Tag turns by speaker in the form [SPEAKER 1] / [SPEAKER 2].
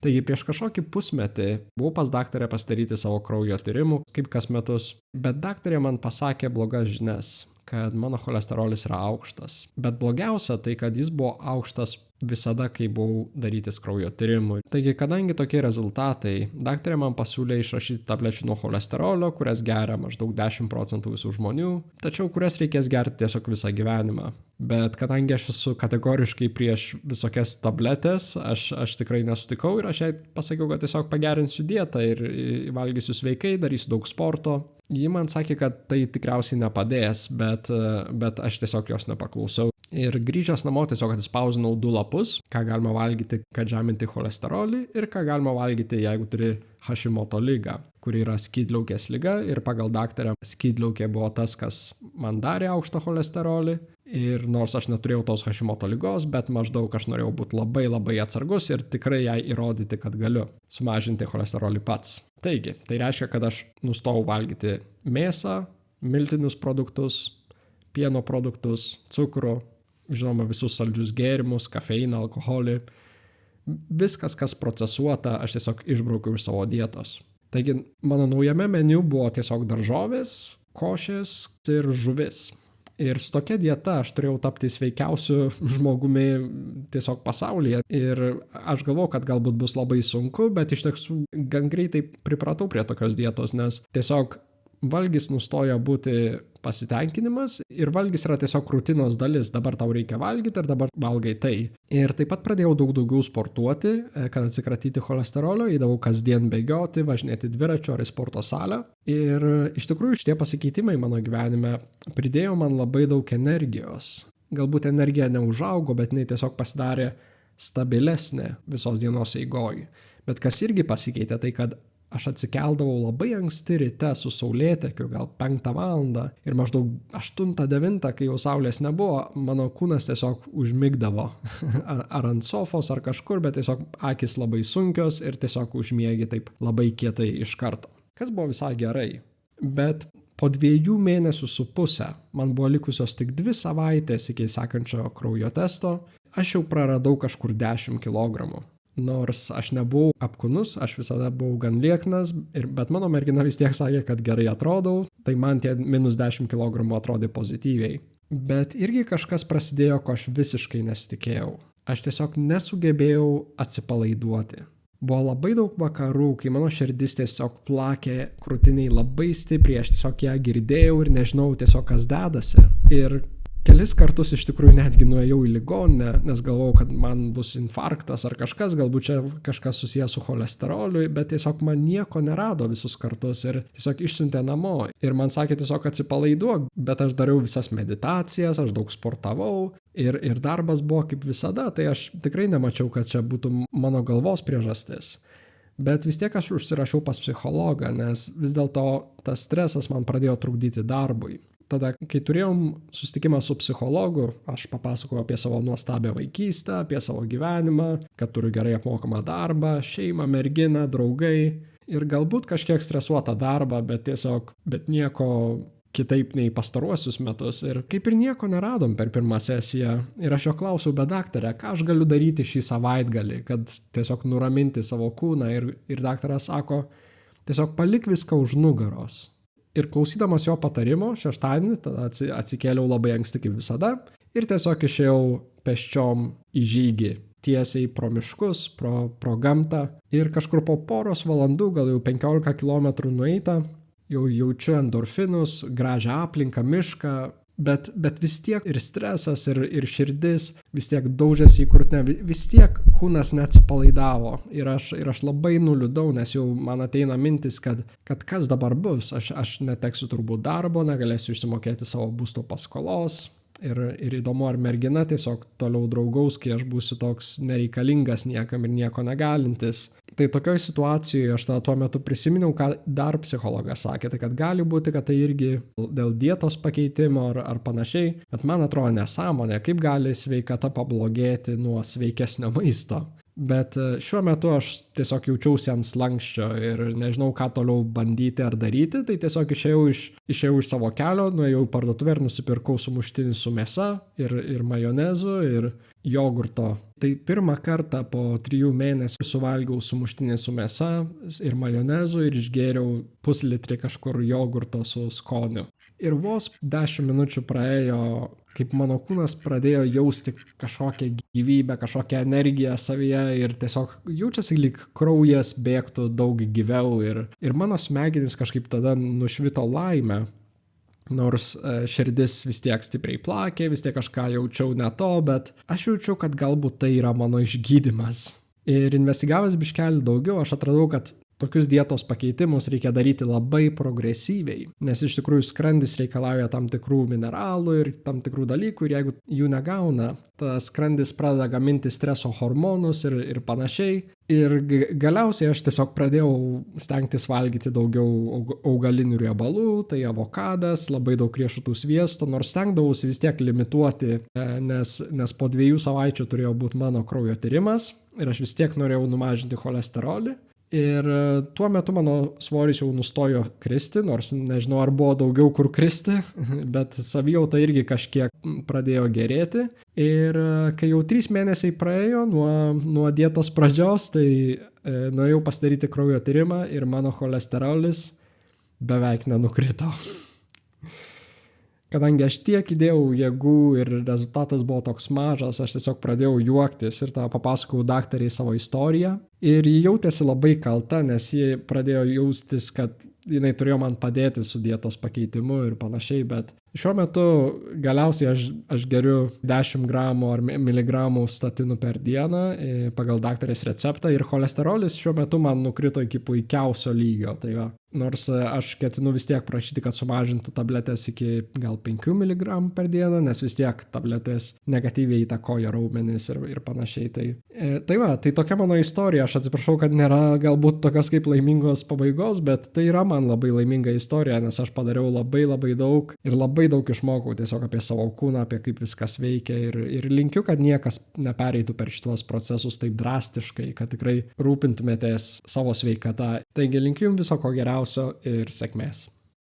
[SPEAKER 1] Taigi prieš kažkokį pusmetį buvau pas daktarę pasidaryti savo kraujo tyrimų, kaip kas metus, bet daktarė man pasakė blogas žinias, kad mano cholesterolis yra aukštas. Bet blogiausia tai, kad jis buvo aukštas visada, kai buvau darytis kraujo tyrimų. Taigi, kadangi tokie rezultatai, daktarė man pasiūlė išrašyti tablečių nuo cholesterolio, kurias geria maždaug 10% visų žmonių, tačiau kurias reikės gerti tiesiog visą gyvenimą. Bet kadangi aš esu kategoriškai prieš visokias tabletės, aš tikrai nesutikau ir aš jai pasakiau, kad tiesiog pagerinsiu dietą ir valgysiu sveikai, darysiu daug sporto. Ji man sakė, kad tai tikriausiai nepadės, bet aš tiesiog jos nepaklausiau. Ir grįžęs namo tiesiog atspausdinau 2 lapus, ką galima valgyti, kad žeminti cholesterolį ir ką galima valgyti, jeigu turi Hashimoto ligą, kuri yra skydliaukės liga ir pagal daktarę skydliaukė buvo tas, kas man darė aukštą cholesterolį. Ir nors aš neturėjau tos Hashimoto ligos, bet maždaug aš norėjau būti labai labai atsargus ir tikrai jai įrodyti, kad galiu sumažinti cholesterolį pats. Taigi, tai reiškia, kad aš nustojau valgyti mėsą, miltinius produktus, pieno produktus, cukrų, žinoma, visus saldžius gėrimus, kafeiną, alkoholį. Viskas, kas procesuota, aš tiesiog išbraukiau iš savo dietos. Taigi, mano naujame meniu buvo tiesiog daržovės, košės ir žuvis. Ir su tokia dieta aš turėjau tapti sveikiausiu žmogumi tiesiog pasaulyje. Ir aš galvojau, kad galbūt bus labai sunku, bet iš tiesų gan greitai pripratau prie tokios dietos, nes tiesiog valgis nustoja būti pasitenkinimas ir valgis yra tiesiog rutinos dalis. Dabar tau reikia valgyti ir dabar valgai tai. Ir taip pat pradėjau daug daugiau sportuoti, kad atsikratyti cholesterolio, eidavau kasdien bėgioti, važinėti dviračiu ar į sporto salę. Ir iš tikrųjų šitie pasikeitimai mano gyvenime pridėjo man labai daug energijos. Galbūt energija neužaugo, bet jinai tiesiog pasidarė stabilesnė visos dienos eigoj. Bet kas irgi pasikeitė, tai kad aš atsikeldavau labai anksti ryte su saulėtekiu, gal 5 valandą ir maždaug 8-9, kai jau saulės nebuvo, mano kūnas tiesiog užmigdavo ar ant sofos ar kažkur, bet tiesiog akis labai sunkios ir tiesiog užmiegi taip labai kietai iš karto. Kas buvo visai gerai. Bet po 2 mėnesių su pusę, man buvo likusios tik 2 savaitės iki sekančio kraujo testo, aš jau praradau kažkur 10 kilogramų. Nors aš nebuvau apkūnus, aš visada buvau gan lieknas, bet mano mergina vis tiek sakė, kad gerai atrodau, tai man tie -10 kg atrodė pozityviai. Bet irgi kažkas prasidėjo, ko aš visiškai nesitikėjau. Aš tiesiog nesugebėjau atsipalaiduoti. Buvo labai daug vakarų, kai mano širdis tiesiog plakė krūtiniai labai stipriai, aš tiesiog ją girdėjau ir nežinau tiesiog kas dedasi. Ir kelis kartus iš tikrųjų netgi nuėjau į ligoninę, nes galvojau, kad man bus infarktas ar kažkas, galbūt čia kažkas susijęs su cholesteroliu, bet tiesiog man nieko nerado visus kartus ir tiesiog išsiuntė namo. Ir man sakė tiesiog atsipalaiduok, bet aš dariau visas meditacijas, aš daug sportavau ir darbas buvo kaip visada, tai aš tikrai nemačiau, kad čia būtų mano galvos priežastis. Bet vis tiek aš užsirašiau pas psichologą, nes vis dėlto tas stresas man pradėjo trukdyti darbui. Tada, kai turėjom susitikimą su psichologu, aš papasakojau apie savo nuostabią vaikystę, apie savo gyvenimą, kad turiu gerai apmokamą darbą, šeimą, merginą, draugai ir galbūt kažkiek stresuotą darbą, bet nieko kitaip nei pastaruosius metus. Ir kaip ir nieko neradom per pirmą sesiją. Ir aš jo klausiau, bet daktare, ką aš galiu daryti šį savaitgalį, kad tiesiog nuraminti savo kūną. Ir daktaras sako, tiesiog palik viską už nugaros. Ir klausydamas jo patarimo šeštadienį, tada atsikėliau labai anksti kaip visada ir tiesiog išėjau pėsčiom į žygį tiesiai pro miškus, pro gamtą. Ir kažkur po poros valandų, gal jau 15 km nueita, jau jaučiu endorfinus, gražią aplinką, mišką, bet vis tiek ir stresas, ir širdis vis tiek daužėsi į krūtinę, vis tiek kūnas neatsipalaidavo ir aš labai nuliūdau, nes jau man ateina mintis, kad kas dabar bus, aš neteksiu turbūt darbo, negalėsiu išsimokėti savo būsto paskolos ir įdomu, ar mergina tiesiog toliau draugaus, kai aš būsiu toks nereikalingas niekam ir nieko negalintis. Tai tokioj situacijoje aš tuo metu prisiminiau, ką dar psichologas sakė, tai kad gali būti, kad tai irgi dėl dietos pakeitimo ar panašiai, bet man atrodo nesąmonė, kaip gali sveikata pablogėti nuo sveikesnio maisto. Bet šiuo metu aš tiesiog jaučiausi ant slankščio ir nežinau, ką toliau bandyti ar daryti, tai tiesiog išėjau iš savo kelio, nuėjau į parduotuvę ir nusipirkau sumuštinį su mėsa ir majonezu ir jogurto. Tai pirmą kartą po 3 mėnesių suvalgiau sumuštinį su mėsa ir majonezu ir išgėriau puslitrį kažkur jogurto su skoniu. Ir vos 10 minučių praėjo, kaip mano kūnas pradėjo jausti kažkokią gyvybę, kažkokią energiją savyje ir tiesiog jaučiasi, lyg kraujas bėgtų daug gyviau ir mano smegenys kažkaip tada nušvito laimę. Nors širdis vis tiek stipriai plakė, vis tiek kažką jaučiau ne to, bet aš jaučiau, kad galbūt tai yra mano išgydymas. Ir investigavęs biškelį daugiau, aš atradau, kad tokius dietos pakeitimus reikia daryti labai progresyviai, nes iš tikrųjų skrandis reikalauja tam tikrų mineralų ir tam tikrų dalykų ir jeigu jų negauna, tas skrandis pradeda gaminti streso hormonus ir panašiai. Ir galiausiai aš tiesiog pradėjau stengtis valgyti daugiau augalinių riebalų, tai avokadas, labai daug riešutų sviesto, nors stengdavausi vis tiek limituoti, nes po 2 savaičių turėjo būti mano kraujo tyrimas ir aš vis tiek norėjau numažinti cholesterolį. Ir tuo metu mano svoris jau nustojo kristi, nors nežinau, ar buvo daugiau kur kristi, bet savijauta irgi kažkiek pradėjo gerėti. Ir kai jau 3 mėnesiai praėjo nuo dietos pradžios, tai nuėjau pasidaryti kraujo tyrimą ir mano cholesterolis beveik nenukrito. Kadangi aš tiek įdėjau jėgų ir rezultatas buvo toks mažas, aš tiesiog pradėjau juoktis ir tą papasakojau daktarei savo istoriją. Ir ji jautėsi labai kalta, nes ji pradėjo jaustis, kad jinai turėjo man padėti su dietos pakeitimu ir panašiai, bet šiuo metu galiausiai aš geriu 10 gramų ar miligramų statinų per dieną pagal daktarės receptą ir cholesterolis šiuo metu man nukrito iki puikiausio lygio. Tai va, nors aš ketinu vis tiek prašyti, kad sumažintų tabletės iki gal 5 mg per dieną, nes vis tiek tabletės negatyviai įtakoja raumenis ir panašiai. Tai va, tai tokia mano istorija. Aš atsiprašau, kad nėra galbūt tokios kaip laimingos pabaigos, bet tai yra man labai laiminga istorija, nes aš padariau labai daug ir labai daug išmokau tiesiog apie savo kūną, apie kaip viskas veikia ir linkiu, kad niekas nepereitų per šitos procesus taip drastiškai, kad tikrai rūpintumėtės savo sveikata. Taigi linkiu jums viso ko geriausio ir sėkmės.